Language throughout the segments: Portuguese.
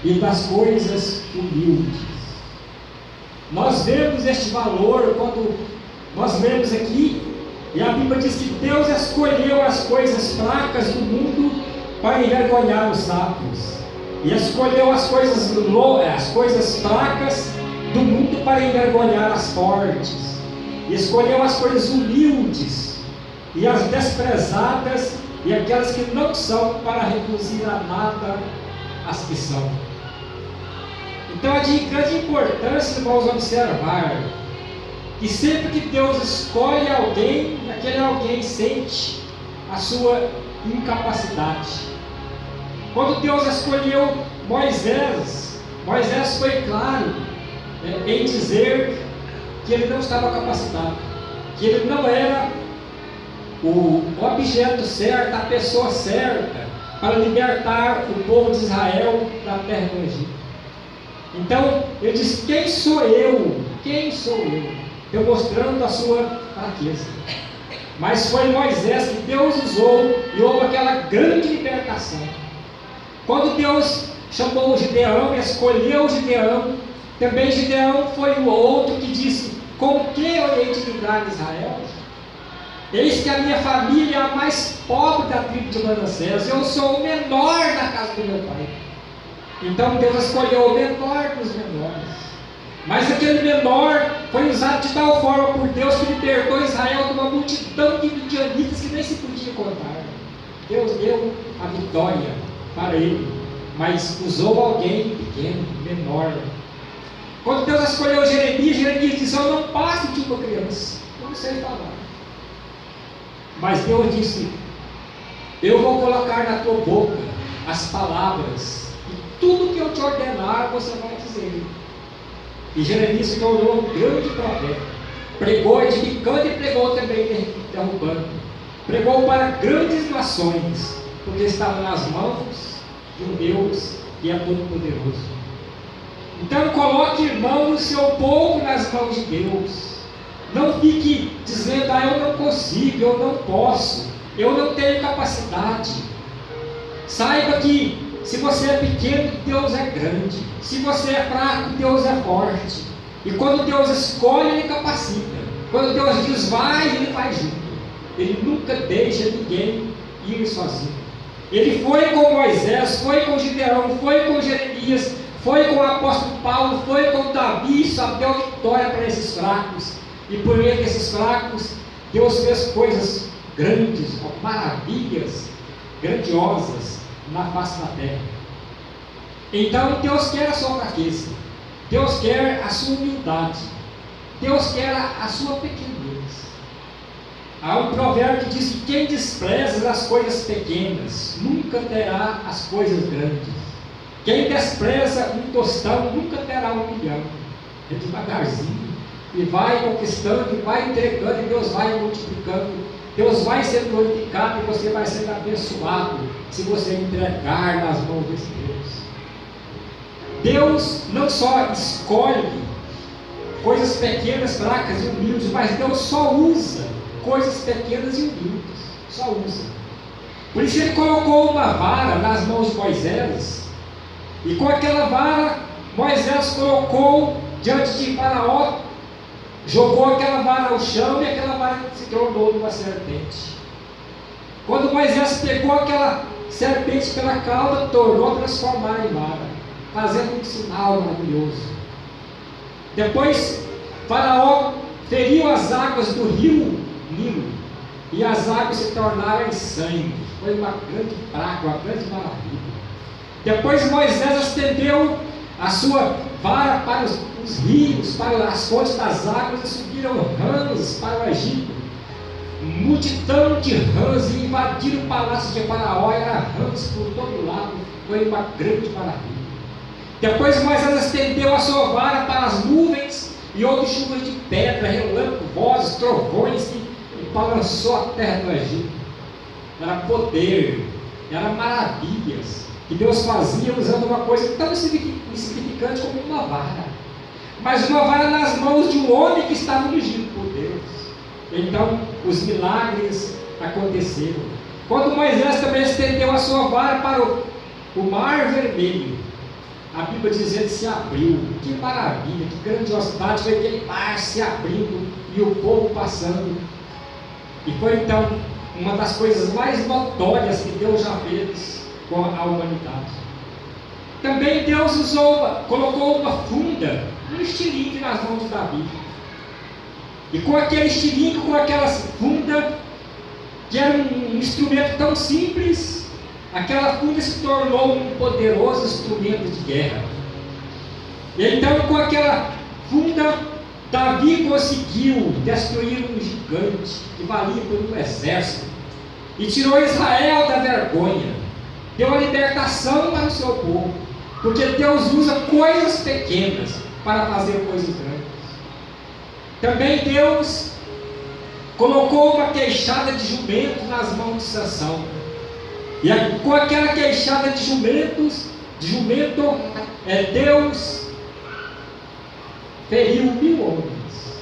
e das coisas humildes. Nós vemos este valor quando nós lemos aqui, e a Bíblia diz que Deus escolheu as coisas fracas do mundo para envergonhar os sábios, e escolheu as coisas fracas do mundo para envergonhar as fortes, e escolheu as coisas humildes e as desprezadas e aquelas que não são, para reduzir a nada as que são. Então é de grande importância, irmãos, observar que sempre que Deus escolhe alguém, aquele alguém sente a sua incapacidade. Quando Deus escolheu Moisés, Moisés foi claro em dizer que ele não estava capacitado, que ele não era o objeto certo, a pessoa certa para libertar o povo de Israel da terra do Egito. Então ele diz: quem sou eu? Quem sou eu? Demonstrando a sua fraqueza. Mas foi Moisés que Deus usou e houve aquela grande libertação. Quando Deus chamou Gideão e escolheu Gideão, também Gideão foi o outro que disse: com que eu hei de livrar Israel? Eis que a minha família é a mais pobre da tribo de Manassés, eu sou o menor da casa do meu pai. Então Deus escolheu o menor dos menores. Mas aquele menor foi usado de tal forma por Deus que libertou Israel de uma multidão de midianitas que nem se podia contar. Deus deu a vitória para ele, mas usou alguém pequeno, menor. Quando Deus escolheu Jeremias disse: eu não passo de uma criança, eu não sei falar. Mas Deus disse: eu vou colocar na tua boca as palavras, e tudo que eu te ordenar você vai dizer. E Jeremias se tornou um grande profeta, pregou edificando e pregou também derrubando, pregou para grandes nações, porque estava nas mãos de um Deus que é todo poderoso. Então coloque, irmão, o seu povo nas mãos de Deus. Não fique dizendo: eu não consigo, eu não posso, eu não tenho capacidade. Saiba que se você é pequeno, Deus é grande. Se você é fraco, Deus é forte. E quando Deus escolhe, Ele capacita. Quando Deus diz vai, Ele vai junto. Ele nunca deixa ninguém ir sozinho. Ele foi com Moisés, foi com Gideão, foi com Jeremias, foi com o apóstolo Paulo, foi com Davi, só deu vitória para esses fracos. E por meio desses fracos, Deus fez coisas grandes, maravilhas, grandiosas na face da terra. Então Deus quer a sua fraqueza, Deus quer a sua humildade, Deus quer a sua pequenez. Há um provérbio que diz que quem despreza as coisas pequenas nunca terá as coisas grandes. Quem despreza um tostão nunca terá um milhão. É devagarzinho, e vai conquistando, e vai entregando, e Deus vai multiplicando. Deus vai ser glorificado e você vai ser abençoado se você entregar nas mãos desse Deus. Deus não só escolhe coisas pequenas, fracas e humildes, mas Deus só usa coisas pequenas e humildes. Só usa. Por isso Ele colocou uma vara nas mãos de Moisés, e com aquela vara Moisés colocou diante de Faraó, jogou aquela vara ao chão, e aquela vara se tornou uma serpente. Quando Moisés pegou aquela serpente pela cauda, tornou a transformar em vara, fazendo um sinal maravilhoso. Depois Faraó feriu as águas do rio Nilo, e as águas se tornaram em sangue. Foi uma grande praga, uma grande maravilha. Depois Moisés estendeu a sua vara para os rios, para as fontes das águas, e subiram rãs para o Egito. Multidão de rãs, e invadiram o palácio de Faraó, era rãs por todo lado. Foi uma grande maravilha. Depois Moisés estendeu a sua vara para as nuvens, e houve chuvas de pedra, relâmpagos, vozes, trovões, e balançou a terra do Egito. Era poder, era maravilhas que Deus fazia usando uma coisa tão insignificante como uma vara, mas uma vara nas mãos de um homem que estava ungido por Deus. Então os milagres aconteceram. Quando Moisés também estendeu a sua vara para o mar vermelho, a Bíblia diz que ele se abriu. Que maravilha, que grandiosidade, foi aquele mar se abrindo e o povo passando. E foi então uma das coisas mais notórias que Deus já fez com a humanidade. Também Deus colocou uma funda, um estilingue nas mãos de Davi. E com aquele estilingue, com aquela funda, que era um instrumento tão simples, aquela funda se tornou um poderoso instrumento de guerra. E então, com aquela funda, Davi conseguiu destruir um gigante que valia por um exército e tirou Israel da vergonha. Deu a libertação para o seu povo, porque Deus usa coisas pequenas para fazer coisas grandes. Também Deus colocou uma queixada de jumento nas mãos de Sansão. E com aquela queixada de jumento, Deus feriu 1000 homens.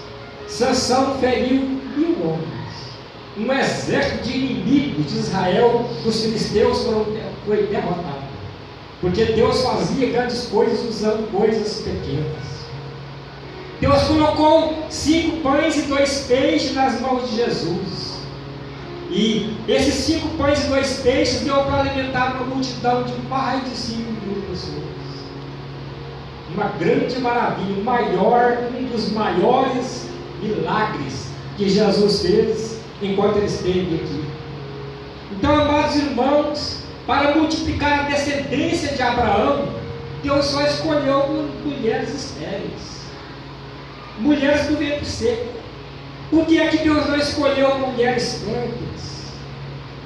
Sansão feriu 1000 homens. Um exército de inimigos de Israel, dos filisteus, foi derrotado. Porque Deus fazia grandes coisas usando coisas pequenas. Deus colocou 5 pães e 2 peixes nas mãos de Jesus. E esses 5 pães e 2 peixes deu para alimentar uma multidão de mais de 5.000 pessoas. Uma grande maravilha, um dos maiores milagres que Jesus fez enquanto ele esteve aqui. Então, amados irmãos, para multiplicar a descendência de Abraão, Deus só escolheu mulheres estéreis, mulheres do ventre seco. Por que é que Deus não escolheu mulheres férteis,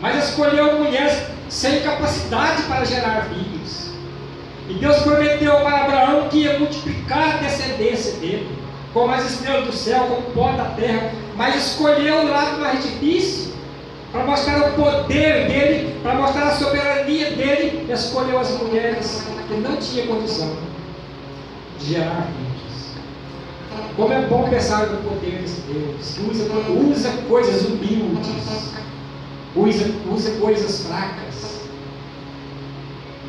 mas escolheu mulheres sem capacidade para gerar filhos? E Deus prometeu para Abraão que ia multiplicar a descendência dele, como as estrelas do céu, como o pó da terra, mas escolheu o lado mais difícil, para mostrar o poder dele, para mostrar a soberania dele, escolheu as mulheres que não tinham condição de gerar filhos. Como é bom pensar no poder de Deus, que usa coisas humildes, usa coisas fracas.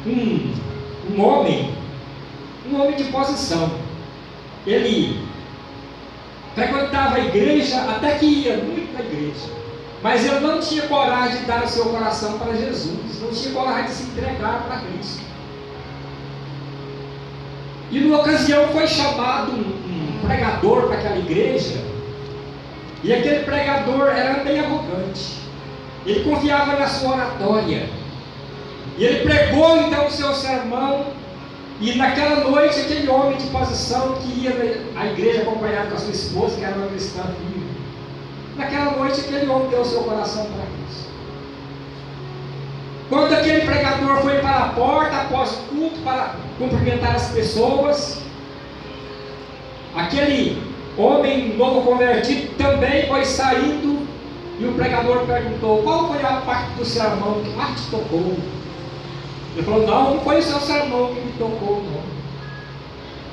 Um homem de posição, ele frequentava a igreja, até que ia muito na igreja, mas ele não tinha coragem de dar o seu coração para Jesus, não tinha coragem de se entregar para Cristo. E numa ocasião foi chamado um pregador para aquela igreja, e aquele pregador era bem arrogante, ele confiava na sua oratória, e ele pregou então o seu sermão. E naquela noite, aquele homem de posição que ia à igreja acompanhado com a sua esposa, que era uma cristã firme, naquela noite aquele homem deu o seu coração para Cristo. Quando aquele pregador foi para a porta após o culto para cumprimentar as pessoas, aquele homem novo convertido também foi saindo, e o pregador perguntou: qual foi a parte do sermão que mais te tocou? Ele falou: não foi o seu sermão que me tocou, não.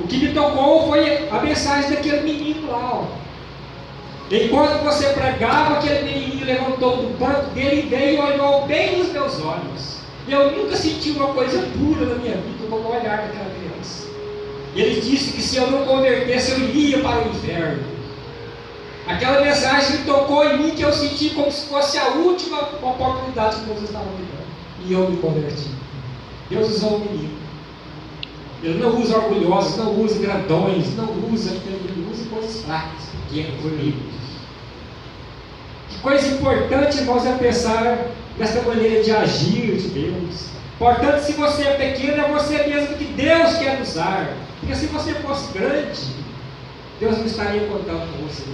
O que me tocou foi a mensagem daquele menino lá. Enquanto você pregava, aquele menininho levantou do banco dele e veio e olhou bem nos meus olhos. Eu nunca senti uma coisa pura na minha vida como o olhar daquela criança. Ele disse que se eu não convertesse, eu iria para o inferno. Aquela mensagem me tocou em mim, que eu senti como se fosse a última oportunidade que Deus estava me dando. E eu me converti. Deus usou o menino. Ele não usa orgulhosos, não usa grandões, não usa coisas fracas, pequenas, humildes. Que coisa importante, irmãos, é pensar nessa maneira de agir de Deus. Portanto, se você é pequeno, é você mesmo que Deus quer usar. Porque se você fosse grande, Deus não estaria contando com você.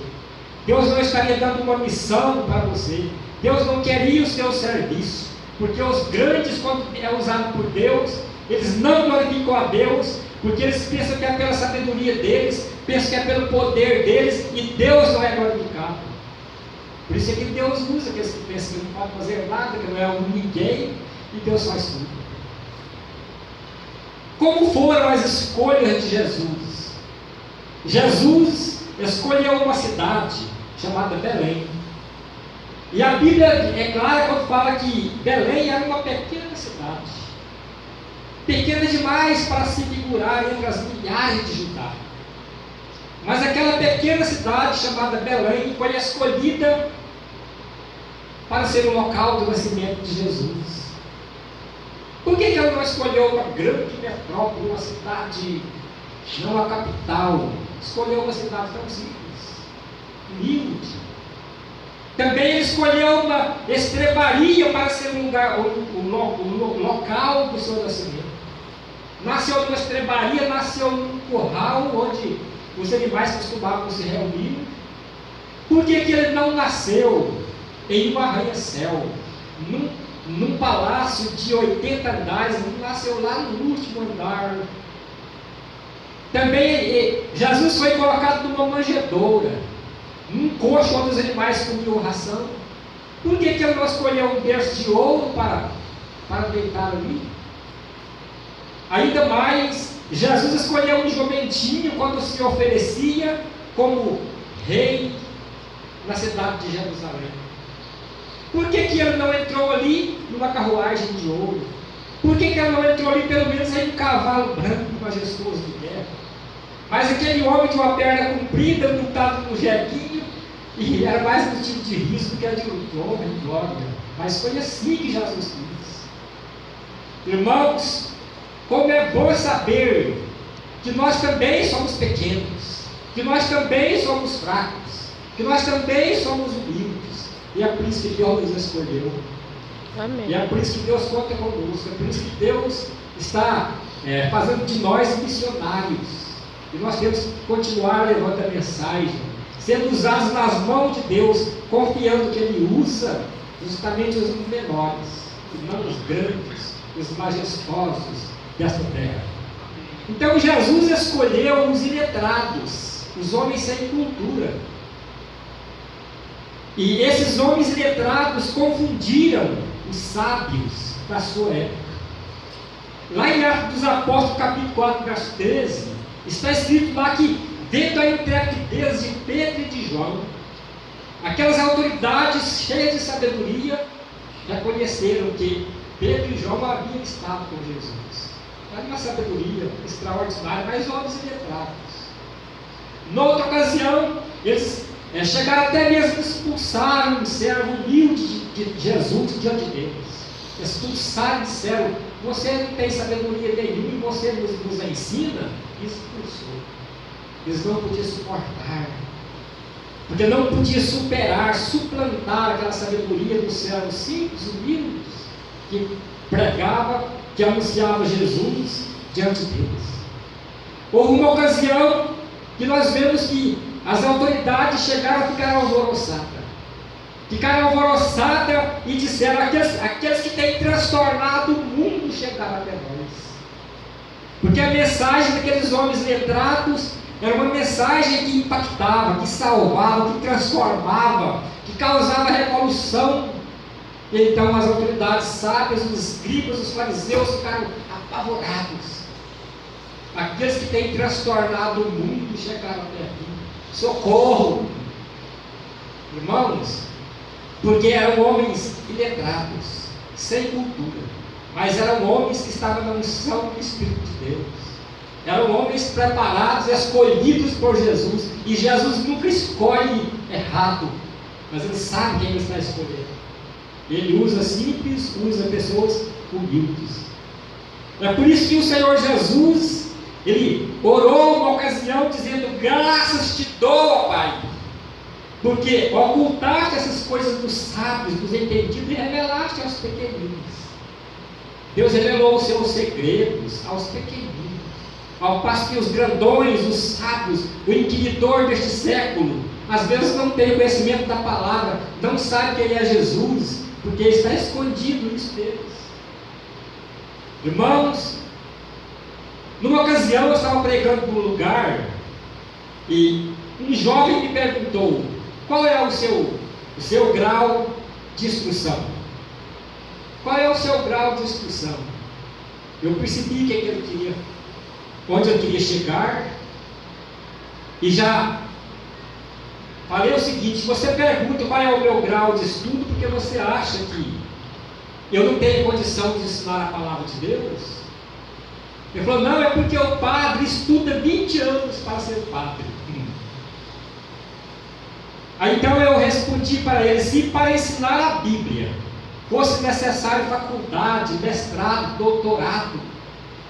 Deus não estaria dando uma missão para você. Deus não queria o seu serviço. Porque os grandes, quando é usado por Deus, eles não glorificam a Deus, porque eles pensam que é pela sabedoria deles, pensam que é pelo poder deles, e Deus não é glorificado. Por isso é que Deus usa aqueles que pensam que não pode fazer nada, que não é um ninguém, e Deus faz tudo. Como foram as escolhas de Jesus? Jesus escolheu uma cidade chamada Belém. E a Bíblia é clara quando fala que Belém era uma pequena cidade. pequena demais para se figurar entre as milhares de Judá. Mas aquela pequena cidade chamada Belém foi escolhida para ser o local do nascimento de Jesus. Por que ela não escolheu uma grande metrópole, uma cidade, não a capital? Escolheu uma cidade tão simples, humilde. Também ele escolheu uma estrebaria para ser um lugar, um local do seu nascimento. Nasceu numa estrebaria, nasceu num curral onde os animais costumavam se reunir. Por que ele não nasceu em um arranha-céu, num palácio de 80 andares, ele nasceu lá no último andar? Também Jesus foi colocado numa manjedoura, num coxo onde os animais comiam ração. Por que ele não escolheu um berço de ouro para deitar ali? Ainda mais, Jesus escolheu um jumentinho quando se oferecia como rei na cidade de Jerusalém. Por que ele não entrou ali numa carruagem de ouro? Por que ele não entrou ali pelo menos em um cavalo branco majestoso de guerra? Mas aquele homem de uma perna comprida, montado num jeguinho, e era mais um tipo de riso do que era de honra e glória. Mas foi assim que Jesus quis. Irmãos, como é bom saber que nós também somos pequenos, que nós também somos fracos, que nós também somos humildes. E é por isso que Deus nos escolheu. Amém. E é por isso que Deus conta conosco. É por isso que Deus está fazendo de nós missionários. E nós temos que continuar levando a mensagem, sendo usados nas mãos de Deus, confiando que Ele usa justamente os menores, e não os grandes, os majestosos desta terra. Então Jesus escolheu os iletrados, os homens sem cultura. E esses homens iletrados confundiram os sábios da sua época. Lá em Atos dos Apóstolos, capítulo 4, verso 13, está escrito lá que, vendo a intrepidez de Pedro e de João, aquelas autoridades cheias de sabedoria já conheceram que Pedro e João haviam estado com Jesus. Era uma sabedoria extraordinária, mas homens iletrados. Noutra ocasião, eles chegaram até mesmo a expulsar um servo humilde de Jesus diante deles. Expulsaram e disseram: você não tem sabedoria nenhuma e você nos ensina? E expulsou. Eles não podiam suportar, porque não podia superar, suplantar aquela sabedoria dos servos simples, humildes, que pregava, que anunciava Jesus diante deles. Houve uma ocasião que nós vemos que as autoridades chegaram a ficar alvoroçadas. Ficaram alvoroçadas e disseram: aqueles que têm transtornado o mundo chegaram até nós. Porque a mensagem daqueles homens letrados era uma mensagem que impactava, que salvava, que transformava, que causava revolução. Então as autoridades sábias, os escribas, os fariseus ficaram apavorados. Aqueles que têm transtornado o mundo chegaram até aqui. Socorro! Irmãos, porque eram homens iletrados, sem cultura, mas eram homens que estavam na unção do Espírito de Deus. Eram homens preparados, escolhidos por Jesus. E Jesus nunca escolhe errado, mas Ele sabe quem Ele está escolhendo. Ele usa simples, usa pessoas humildes. É por isso que o Senhor Jesus, Ele orou uma ocasião dizendo: graças te dou, Pai, porque ocultaste essas coisas dos sábios, dos entendidos, e revelaste aos pequeninos. Deus revelou os seus segredos aos pequeninos, ao passo que os grandões, os sábios, o inquiridor deste século, às vezes não tem o conhecimento da palavra, não sabe quem é Jesus, porque está escondido nisso deles. Irmãos, numa ocasião eu estava pregando num lugar e um jovem me perguntou: qual é o seu grau de instrução? Qual é o seu grau de instrução? Eu percebi o que ele queria, onde eu queria chegar, e já falei o seguinte: você pergunta qual é o meu grau de estudo porque você acha que eu não tenho condição de ensinar a palavra de Deus? Ele falou: não, é porque o padre estuda 20 anos para ser padre. Aí então eu respondi para ele: se para ensinar a Bíblia fosse necessário faculdade, mestrado, doutorado,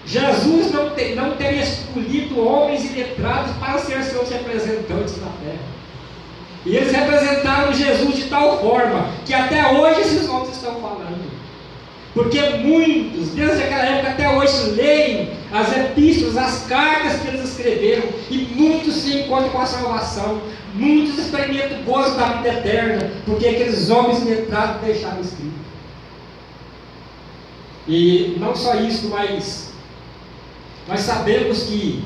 Jesus não teria escolhido homens iletrados para ser seus representantes na terra. E eles representaram Jesus de tal forma que até hoje esses homens estão falando. Porque muitos, desde aquela época até hoje, leem as epístolas, as cartas que eles escreveram, e muitos se encontram com a salvação, muitos experimentam o gozo da vida eterna, porque aqueles homens letrados deixaram escrito. E não só isso, mas nós sabemos que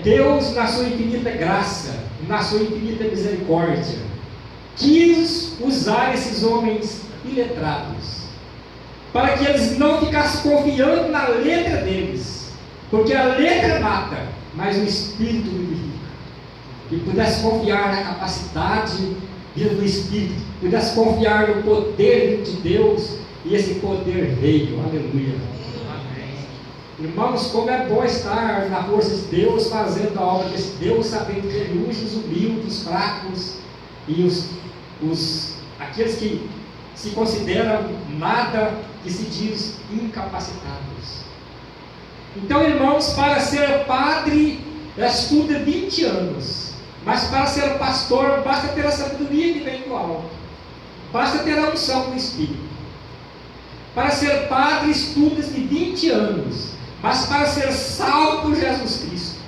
Deus, na sua infinita graça, na sua infinita misericórdia, quis usar esses homens iletrados, para que eles não ficassem confiando na letra deles, porque a letra mata, mas o Espírito vivifica, e pudesse confiar na capacidade vinda do Espírito, pudesse confiar no poder de Deus, e esse poder veio, aleluia. Amém. Irmãos, como é bom estar na força de Deus, fazendo a obra desse Deus, sabendo que Ele usa os humildes, os fracos, e aqueles que se consideram nada, que se diz incapacitados. Então, irmãos, para ser padre estuda 20 anos, mas para ser pastor basta ter a sabedoria que vem do alto, basta ter a unção do Espírito. Para ser padre estuda-se 20 anos, mas para ser salvo por Jesus Cristo,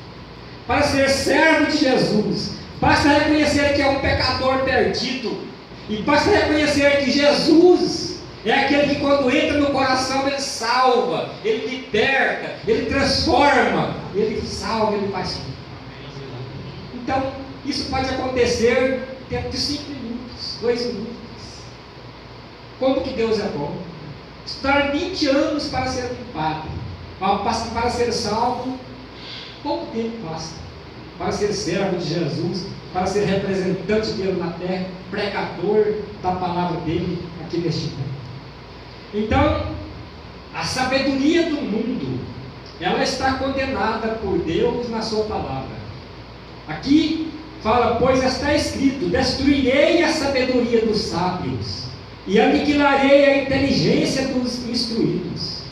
para ser servo de Jesus, basta reconhecer que é um pecador perdido, e basta reconhecer que Jesus é aquele que quando entra no coração ele salva, ele liberta, ele transforma, ele salva, ele faz tudo. Então, isso pode acontecer dentro de 5 minutos, 2 minutos. Como que Deus é bom? Estudar 20 anos para ser um padre, para ser salvo, pouco tempo basta. Para ser servo de Jesus, para ser representante dele na terra, pregador da palavra dele aqui neste mundo. Então, a sabedoria do mundo, ela está condenada por Deus na sua palavra. Aqui fala: pois está escrito, destruirei a sabedoria dos sábios, e aniquilarei a inteligência dos instruídos.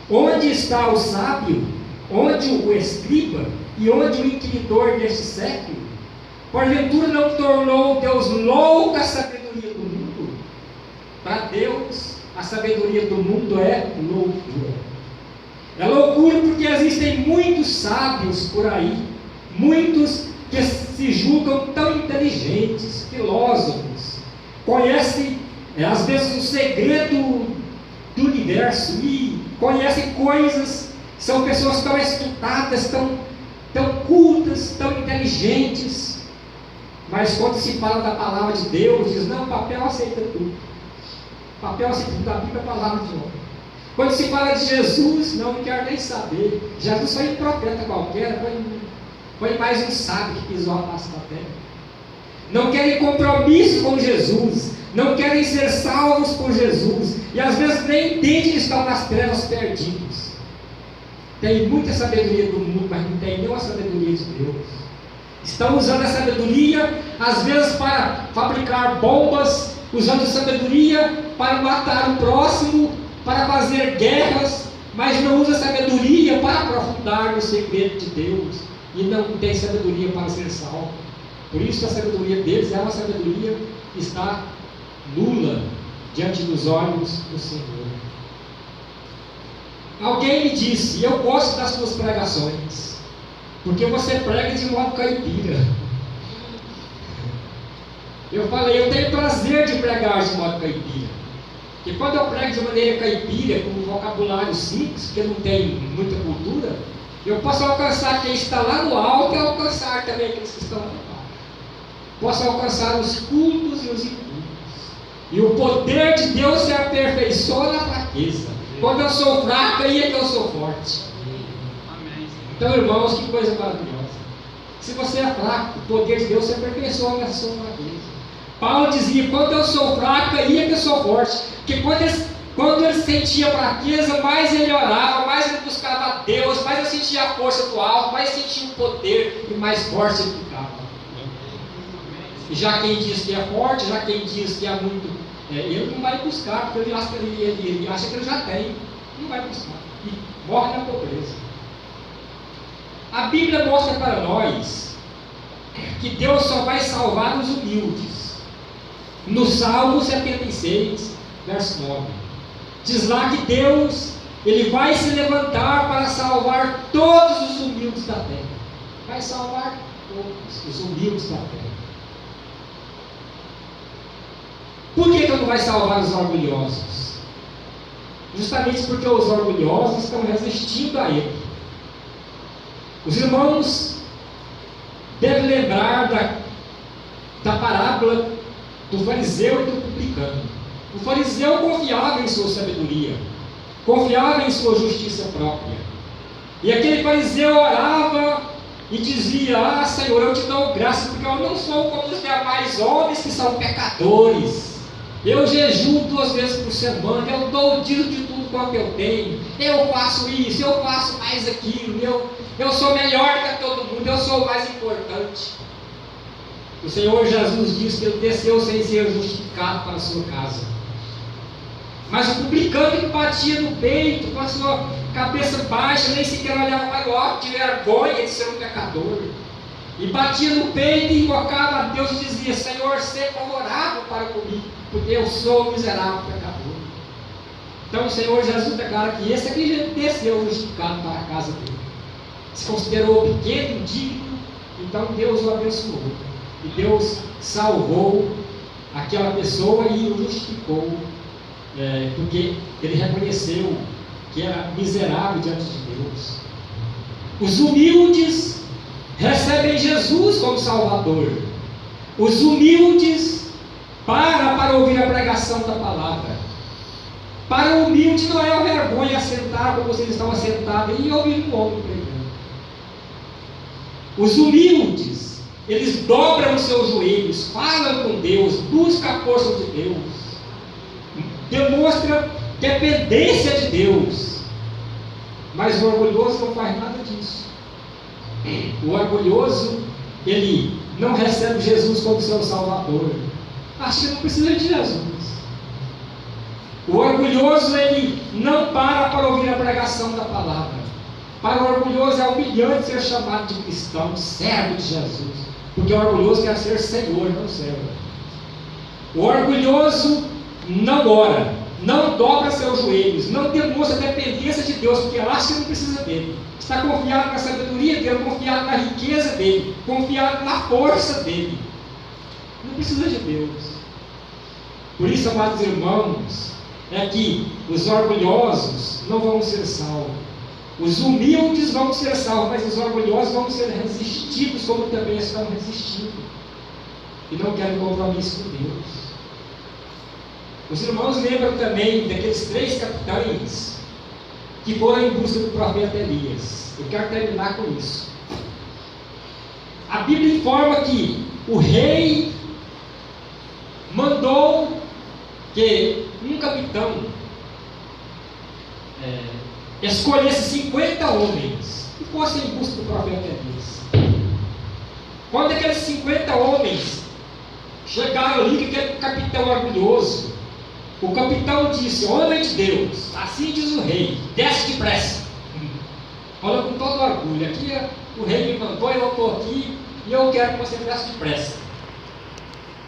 Onde está o sábio? Onde o escriba? E onde o inquiridor deste século? Porventura não tornou Deus louca a sabedoria do mundo? Para Deus, a sabedoria do mundo é loucura. É loucura porque existem muitos sábios por aí, muitos que se julgam tão inteligentes, filósofos, conhecem às vezes o segredo do universo e conhecem coisas, são pessoas tão estudadas, tão cultas, tão inteligentes, mas quando se fala da palavra de Deus, diz: não, papel aceita tudo. Papel aceita tudo, a Bíblia é a palavra de homem. Quando se fala de Jesus, não quero nem saber. Jesus foi um profeta qualquer, foi mais um sábio que pisou a face da terra. Não querem compromisso com Jesus, não querem ser salvos por Jesus, e às vezes nem entendem que estão nas trevas perdidos. Tem muita sabedoria do mundo, mas não tem nenhuma sabedoria de Deus. Estão usando a sabedoria, às vezes para fabricar bombas, usando sabedoria para matar o próximo, para fazer guerras, mas não usa sabedoria para aprofundar no segredo de Deus, e não tem sabedoria para ser salvo. Por isso a sabedoria deles é uma sabedoria que está nula diante dos olhos do Senhor. Alguém me disse: eu gosto das suas pregações, porque você prega de modo caipira. Eu falei: eu tenho prazer de pregar de modo caipira, porque quando eu prego de maneira caipira, com um vocabulário simples, porque não tem muita cultura, eu posso alcançar quem está lá no alto e alcançar também aqueles que estão lá no baixo. Posso alcançar os cultos e os incultos, e o poder de Deus se aperfeiçoa na fraqueza. Quando eu sou fraco, aí é que eu sou forte. Então, irmãos, que coisa maravilhosa. Se você é fraco, o poder de Deus se aperfeiçoa na sua fraqueza. Paulo dizia: quando eu sou fraco, aí é que eu sou forte. Porque quando Quando ele sentia fraqueza, mais ele orava, mais ele buscava a Deus, mais ele sentia a força do alto, mais sentia o poder e mais forte ele ficava. E já quem diz que é forte, já quem diz que é muito, ele não vai buscar, porque ele acha que ele já tem, não vai buscar, e morre na pobreza. A Bíblia mostra para nós que Deus só vai salvar os humildes. No Salmo 76, verso 9, diz lá que Deus, Ele vai se levantar para salvar todos os humildes da terra. Vai salvar todos os humildes da terra. Por que Ele não vai salvar os orgulhosos? Justamente porque os orgulhosos estão resistindo a Ele. Os irmãos devem lembrar da parábola do fariseu e do publicano. O fariseu confiava em sua sabedoria, confiava em sua justiça própria. E aquele fariseu orava e dizia: ah, Senhor, eu te dou graça, porque eu não sou como os demais homens que são pecadores. Eu jejuo 2 vezes por semana, eu dou o dízimo de tudo quanto eu tenho, eu faço isso, eu faço mais aquilo, eu sou melhor que todo mundo, eu sou o mais importante. O Senhor Jesus disse que Ele desceu sem ser justificado para a sua casa. Mas o publicano que batia no peito, com a sua cabeça baixa, nem sequer olhava para o alto, tinha vergonha de ser um pecador, e batia no peito e invocava a Deus e dizia: Senhor, seja favorável para comigo, porque eu sou um miserável pecador. Então o Senhor Jesus declara que esse aqui desceu justificado para a casa dele. Se considerou pequeno, indigno, então Deus o abençoou. E Deus salvou aquela pessoa e o justificou, porque ele reconheceu que era miserável diante de Deus. Os humildes recebem Jesus como Salvador. Os humildes param para ouvir a pregação da palavra. Para o humilde não é a vergonha sentar como vocês estão assentados e ouvir um homem pregando. Os humildes, eles dobram os seus joelhos, falam com Deus, buscam a força de Deus, demonstra dependência de Deus. Mas o orgulhoso não faz nada disso. O orgulhoso, ele não recebe Jesus como seu Salvador, acha que não precisa de Jesus. O orgulhoso, ele não para ouvir a pregação da palavra. Para o orgulhoso é humilhante ser chamado de cristão, servo de Jesus, porque o orgulhoso quer ser Senhor, não servo. O orgulhoso não ora, não dobra seus joelhos, não demonstra dependência de Deus, porque acha que não precisa dele. Está confiado na sabedoria dele, confiado na riqueza dele, confiado na força dele. Não precisa de Deus. Por isso, amados irmãos, é que os orgulhosos não vão ser salvos. Os humildes vão ser salvos, mas os orgulhosos vão ser resistidos, como também estão resistindo, e não querem compromisso com Deus. Os irmãos lembram também daqueles 3 capitães que foram em busca do profeta Elias. Eu quero terminar com isso. A Bíblia informa que o rei mandou que um capitão escolhesse 50 homens e fossem em busca do profeta Elias. Quando aqueles 50 homens chegaram ali, aquele capitão orgulhoso, o capitão disse: homem de Deus, assim diz o rei, desce depressa. Falou com todo orgulho: aqui o rei me mandou, eu estou aqui e eu quero que você desce depressa.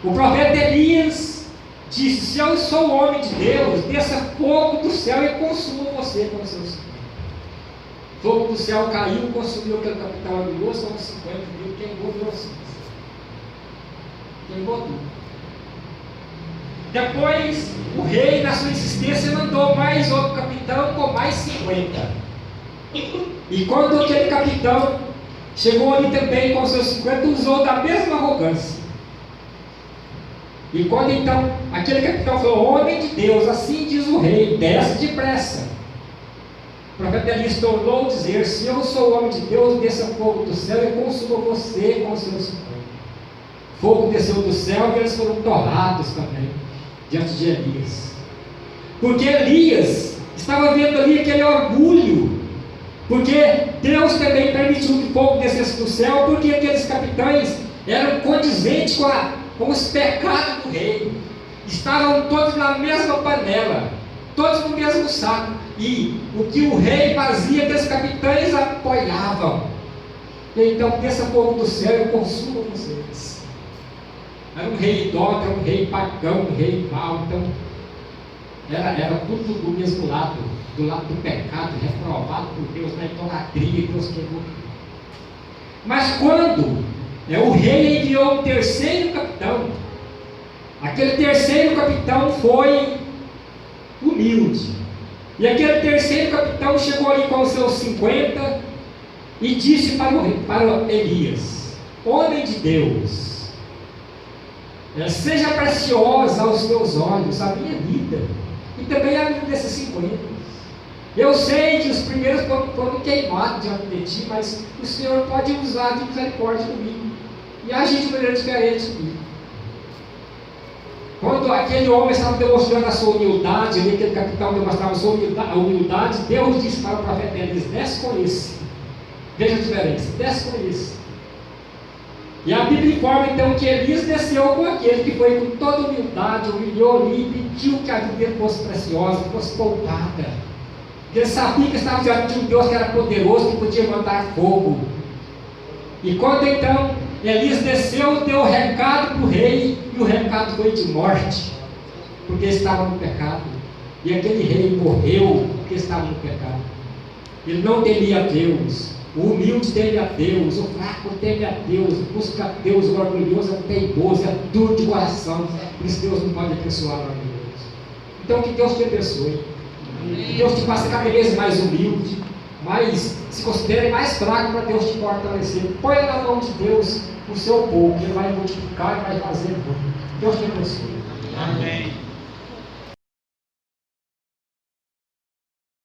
O profeta Elias disse: se eu sou o homem de Deus, desça fogo do céu e consuma você com seus 50. Fogo do céu caiu, consumiu aquele capitão orgulhoso, com 50 mil, queimou, virou cinza. Queimou tudo. Depois, o rei, na sua insistência, mandou mais outro capitão com mais 50. E quando aquele capitão chegou ali também com seus 50, usou da mesma arrogância. E quando então aquele capitão falou: homem de Deus, assim diz o rei, desce depressa. O profeta Elias tornou dizer: se eu sou o homem de Deus, desça fogo do céu e consuma você com os seus 50. Fogo desceu do céu e eles foram torrados também diante de Elias. Porque Elias estava vendo ali aquele orgulho, porque Deus também permitiu que o fogo descesse do céu, porque aqueles capitães eram condizentes com os pecados do rei, estavam todos na mesma panela, todos no mesmo saco, e o que o rei fazia, aqueles capitães apoiavam. E então desça fogo do céu, eu consumo vocês. Era um rei idólatra, um rei pagão, um rei mau, então era tudo do mesmo lado, do lado do pecado, reprovado por Deus, na idolatria, Deus quebrou. Mas quando o rei enviou um terceiro capitão, aquele terceiro capitão foi humilde, e aquele terceiro capitão chegou ali com os seus 50 e disse para Elias: homem de Deus, seja preciosa aos teus olhos a minha vida, e também a vida desses 50. Eu sei que os primeiros foram queimados diante de ti, mas o Senhor pode usar de misericórdia comigo e agir de maneira diferente comigo. Quando aquele homem estava demonstrando a sua humildade, aquele capitão demonstrava a sua humildade, Deus disse para o profeta Elias: desce com esse. Veja a diferença, desce com esse. E a Bíblia informa então que Elias desceu com aquele que foi com toda humildade, humilhou ali e pediu que a vida dele fosse preciosa, fosse poupada. Ele sabia que estava diante de um Deus que era poderoso, que podia mandar fogo. E quando então Elias desceu, deu o recado para o rei, e o recado foi de morte, porque estava no pecado. E aquele rei morreu porque estava no pecado. Ele não temia a Deus. O humilde teme a Deus, o fraco teme a Deus, busca a Deus, o orgulhoso é teimoso, é duro de coração. Por isso Deus não pode abençoar o orgulhoso. Então que Deus te abençoe. Que Deus te faça cada vez mais humilde, mais se considere mais fraco para Deus te fortalecer. Põe na mão de Deus o seu povo, Ele vai multiplicar e vai fazer muito. Deus te abençoe. Amém.